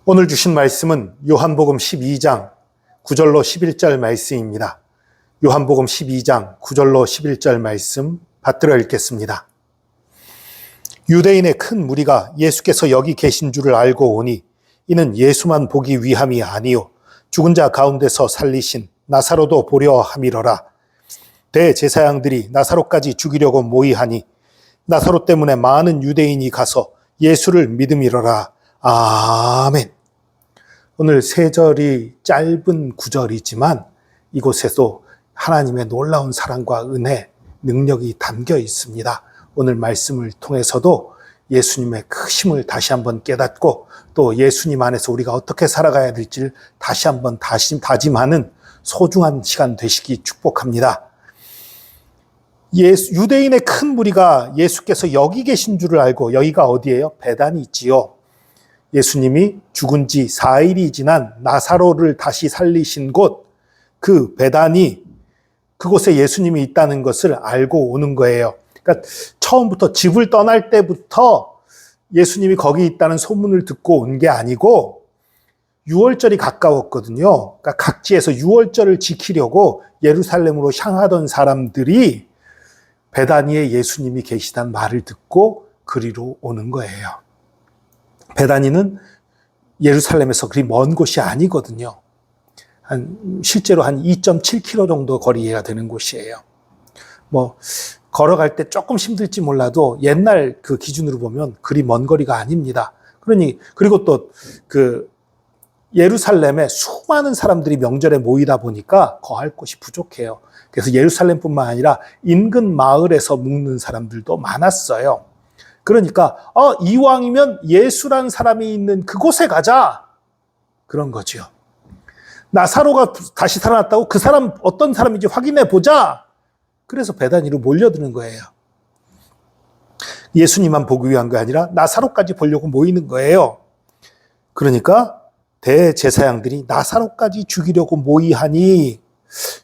오늘 주신 말씀은 요한복음 12장 9절로 11절 말씀입니다. 요한복음 12장 9절로 11절 말씀 받들어 읽겠습니다. 유대인의 큰 무리가 예수께서 여기 계신 줄을 알고 오니 이는 예수만 보기 위함이 아니요 죽은 자 가운데서 살리신 나사로도 보려 함이러라. 대제사장들이 나사로까지 죽이려고 모의하니 나사로 때문에 많은 유대인이 가서 예수를 믿음이러라. 아멘. 오늘 세 절이 짧은 구절이지만 이곳에도 하나님의 놀라운 사랑과 은혜, 능력이 담겨 있습니다. 오늘 말씀을 통해서도 예수님의 크심을 다시 한번 깨닫고 또 예수님 안에서 우리가 어떻게 살아가야 될지를 다시 한번 다짐하는 소중한 시간 되시기 축복합니다. 유대인의 큰 무리가 예수께서 여기 계신 줄을 알고, 여기가 어디예요? 베단이지요. 예수님이 죽은 지 4일이 지난 나사로를 다시 살리신 곳, 그 베단이, 그곳에 예수님이 있다는 것을 알고 오는 거예요. 그러니까 처음부터 집을 떠날 때부터 예수님이 거기 있다는 소문을 듣고 온 게 아니고 유월절이 가까웠거든요. 그러니까 각지에서 유월절을 지키려고 예루살렘으로 향하던 사람들이 베다니에 예수님이 계시다는 말을 듣고 그리로 오는 거예요. 베다니는 예루살렘에서 그리 먼 곳이 아니거든요. 실제로 한 2.7km 정도 거리가 되는 곳이에요. 걸어갈 때 조금 힘들지 몰라도 옛날 그 기준으로 보면 그리 먼 거리가 아닙니다. 그리고 또 예루살렘에 수많은 사람들이 명절에 모이다 보니까 거할 곳이 부족해요. 그래서 예루살렘뿐만 아니라 인근 마을에서 묵는 사람들도 많았어요. 그러니까 이왕이면 예수란 사람이 있는 그곳에 가자, 그런 거죠. 나사로가 다시 살아났다고 그 사람 어떤 사람인지 확인해 보자. 그래서 베다니로 몰려드는 거예요. 예수님만 보기 위한 게 아니라 나사로까지 보려고 모이는 거예요. 그러니까 대제사장들이 나사로까지 죽이려고 모의하니,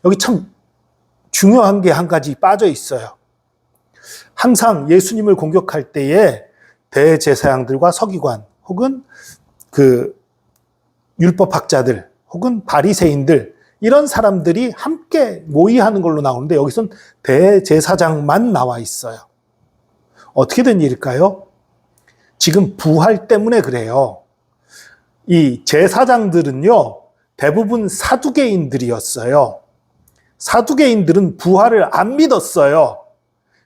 여기 참 중요한 게 한 가지 빠져 있어요. 항상 예수님을 공격할 때에 대제사장들과 서기관 혹은 율법학자들 혹은 바리새인들, 이런 사람들이 함께 모의하는 걸로 나오는데 여기선 대제사장만 나와 있어요. 어떻게 된 일일까요? 지금 부활 때문에 그래요. 이 제사장들은요, 대부분 사두개인들이었어요. 사두개인들은 부활을 안 믿었어요.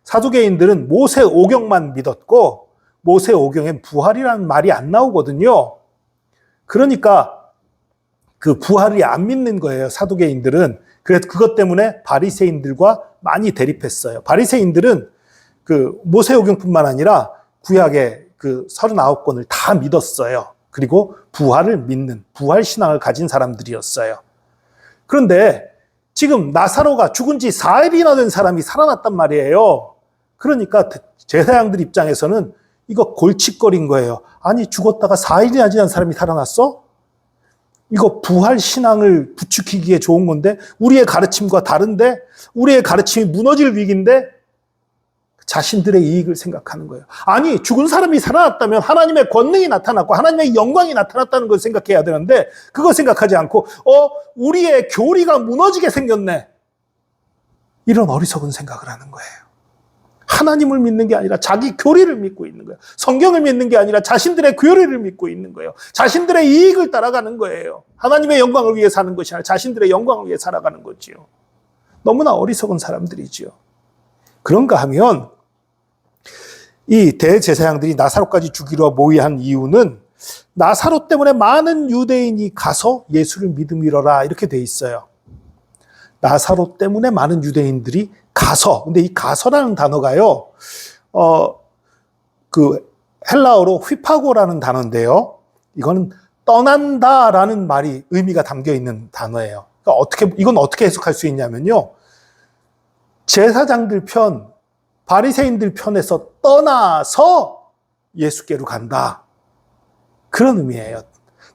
사두개인들은 모세 오경만 믿었고 모세 오경엔 부활이라는 말이 안 나오거든요. 그러니까 그 부활이 안 믿는 거예요, 사두개인들은. 그래서 그것 때문에 바리새인들과 많이 대립했어요. 바리새인들은 모세 오경뿐만 아니라 구약의 39권을 다 믿었어요. 그리고 부활을 믿는, 부활 신앙을 가진 사람들이었어요. 그런데 지금 나사로가 죽은 지 4일이나 된 사람이 살아났단 말이에요. 그러니까 제사장들 입장에서는 이거 골칫거리인 거예요. 아니, 죽었다가 4일이나 지난 사람이 살아났어? 이거 부활 신앙을 부추기기에 좋은 건데, 우리의 가르침과 다른데, 우리의 가르침이 무너질 위기인데, 자신들의 이익을 생각하는 거예요. 아니, 죽은 사람이 살아났다면 하나님의 권능이 나타났고 하나님의 영광이 나타났다는 걸 생각해야 되는데, 그거 생각하지 않고 우리의 교리가 무너지게 생겼네, 이런 어리석은 생각을 하는 거예요. 하나님을 믿는 게 아니라 자기 교리를 믿고 있는 거예요. 성경을 믿는 게 아니라 자신들의 교리를 믿고 있는 거예요. 자신들의 이익을 따라가는 거예요. 하나님의 영광을 위해 사는 것이 아니라 자신들의 영광을 위해 살아가는 거지요. 너무나 어리석은 사람들이지요. 그런가 하면 이 대제사장들이 나사로까지 죽이려 모의한 이유는 나사로 때문에 많은 유대인이 가서 예수를 믿음이러라, 이렇게 돼 있어요. 나사로 때문에 많은 유대인들이 가서, 근데 이 가서라는 단어가요, 헬라어로 휘파고라는 단어인데요, 이거는 떠난다라는 말이 의미가 담겨 있는 단어예요. 그러니까 이건 어떻게 해석할 수 있냐면요, 제사장들 편, 바리새인들 편에서 떠나서 예수께로 간다, 그런 의미예요.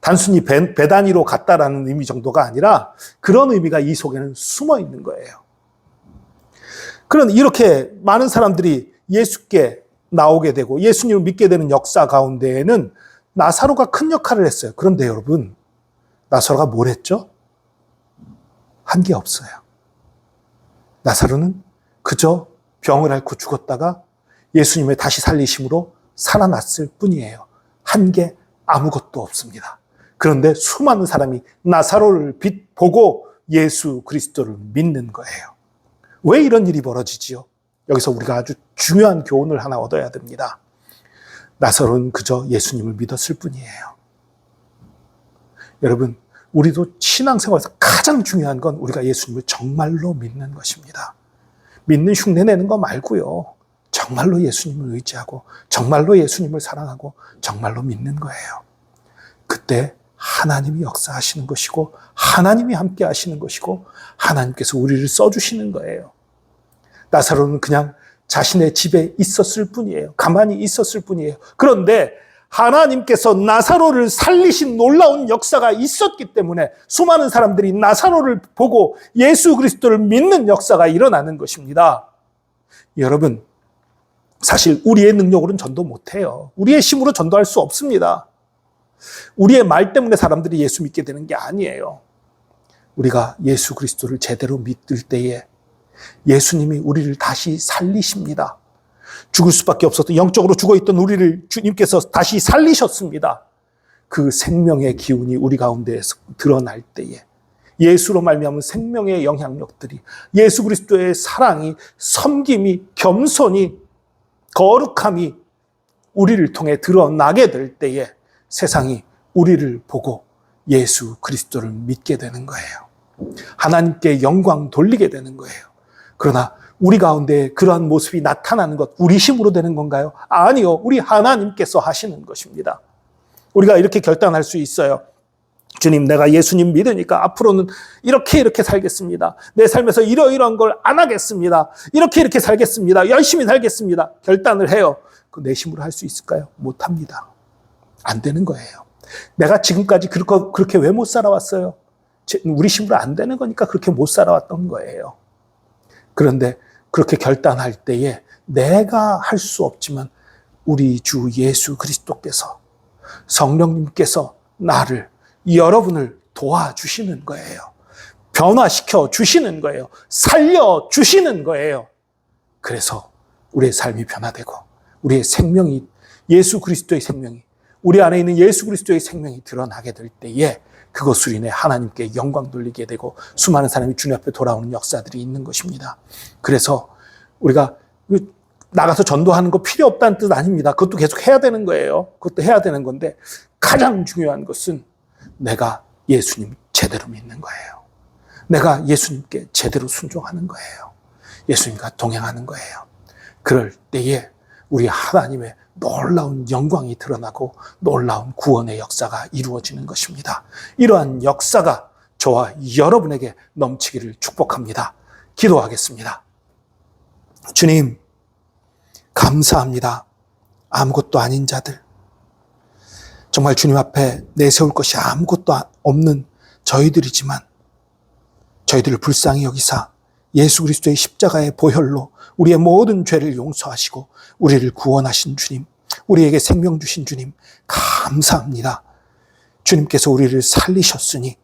단순히 베다니로 갔다라는 의미 정도가 아니라 그런 의미가 이 속에는 숨어 있는 거예요. 그런데 이렇게 많은 사람들이 예수께 나오게 되고 예수님을 믿게 되는 역사 가운데에는 나사로가 큰 역할을 했어요. 그런데 여러분, 나사로가 뭘 했죠? 한 게 없어요. 나사로는 그저 병을 앓고 죽었다가 예수님의 다시 살리심으로 살아났을 뿐이에요. 한 게 아무것도 없습니다. 그런데 수많은 사람이 나사로를 보고 예수 그리스도를 믿는 거예요. 왜 이런 일이 벌어지지요? 여기서 우리가 아주 중요한 교훈을 하나 얻어야 됩니다. 나사로는 그저 예수님을 믿었을 뿐이에요. 여러분, 우리도 신앙생활에서 가장 중요한 건 우리가 예수님을 정말로 믿는 것입니다. 믿는 흉내 내는 거 말고요. 정말로 예수님을 의지하고 정말로 예수님을 사랑하고 정말로 믿는 거예요. 그때 하나님이 역사하시는 것이고 하나님이 함께 하시는 것이고 하나님께서 우리를 써주시는 거예요. 나사로는 그냥 자신의 집에 있었을 뿐이에요. 가만히 있었을 뿐이에요. 그런데 하나님께서 나사로를 살리신 놀라운 역사가 있었기 때문에 수많은 사람들이 나사로를 보고 예수 그리스도를 믿는 역사가 일어나는 것입니다. 여러분, 사실 우리의 능력으로는 전도 못해요. 우리의 힘으로 전도할 수 없습니다. 우리의 말 때문에 사람들이 예수 믿게 되는 게 아니에요. 우리가 예수 그리스도를 제대로 믿을 때에 예수님이 우리를 다시 살리십니다. 죽을 수밖에 없었던 영적으로 죽어있던 우리를 주님께서 다시 살리셨습니다. 그 생명의 기운이 우리 가운데에서 드러날 때에 예수로 말미암은 생명의 영향력들이 예수 그리스도의 사랑이 섬김이 겸손이 거룩함이 우리를 통해 드러나게 될 때에 세상이 우리를 보고 예수 그리스도를 믿게 되는 거예요. 하나님께 영광 돌리게 되는 거예요. 그러나 우리 가운데 그러한 모습이 나타나는 것, 우리 힘으로 되는 건가요? 아니요. 우리 하나님께서 하시는 것입니다. 우리가 이렇게 결단할 수 있어요. 주님, 내가 예수님 믿으니까 앞으로는 이렇게 살겠습니다. 내 삶에서 이러이러한 걸 안 하겠습니다. 이렇게 살겠습니다. 열심히 살겠습니다. 결단을 해요. 그 내 힘으로 할 수 있을까요? 못합니다. 안 되는 거예요. 내가 지금까지 그렇게 왜 못 살아왔어요? 우리 힘으로 안 되는 거니까 그렇게 못 살아왔던 거예요. 그런데 그렇게 결단할 때에 내가 할 수 없지만 우리 주 예수 그리스도께서 성령님께서 나를 여러분을 도와주시는 거예요. 변화시켜 주시는 거예요. 살려 주시는 거예요. 그래서 우리의 삶이 변화되고 우리의 생명이 예수 그리스도의 생명이 우리 안에 있는 예수 그리스도의 생명이 드러나게 될 때에 그것으로 인해 하나님께 영광 돌리게 되고 수많은 사람이 주님 앞에 돌아오는 역사들이 있는 것입니다. 그래서 우리가 나가서 전도하는 거 필요 없다는 뜻 아닙니다. 그것도 계속 해야 되는 거예요. 그것도 해야 되는 건데 가장 중요한 것은 내가 예수님 제대로 믿는 거예요. 내가 예수님께 제대로 순종하는 거예요. 예수님과 동행하는 거예요. 그럴 때에 우리 하나님의 놀라운 영광이 드러나고 놀라운 구원의 역사가 이루어지는 것입니다. 이러한 역사가 저와 여러분에게 넘치기를 축복합니다. 기도하겠습니다. 주님, 감사합니다. 아무것도 아닌 자들, 정말 주님 앞에 내세울 것이 아무것도 없는 저희들이지만 저희들을 불쌍히 여기사 예수 그리스도의 십자가의 보혈로 우리의 모든 죄를 용서하시고 우리를 구원하신 주님, 우리에게 생명 주신 주님, 감사합니다. 주님께서 우리를 살리셨으니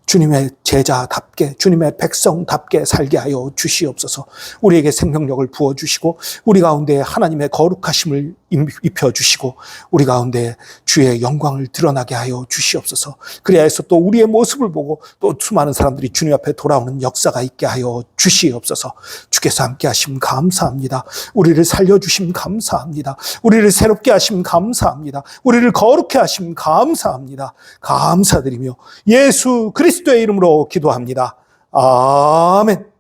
주님의 제자답게 주님의 백성답게 살게 하여 주시옵소서. 우리에게 생명력을 부어주시고 우리 가운데 하나님의 거룩하심을 입혀주시고 우리 가운데 주의 영광을 드러나게 하여 주시옵소서. 그래야해서 또 우리의 모습을 보고 또 수많은 사람들이 주님 앞에 돌아오는 역사가 있게 하여 주시옵소서. 주께서 함께 하심 감사합니다. 우리를 살려주심 감사합니다. 우리를 새롭게 하심 감사합니다. 우리를 거룩해 하심 감사합니다. 감사드리며 예수 그리스도의 이름으로 기도합니다. 아멘.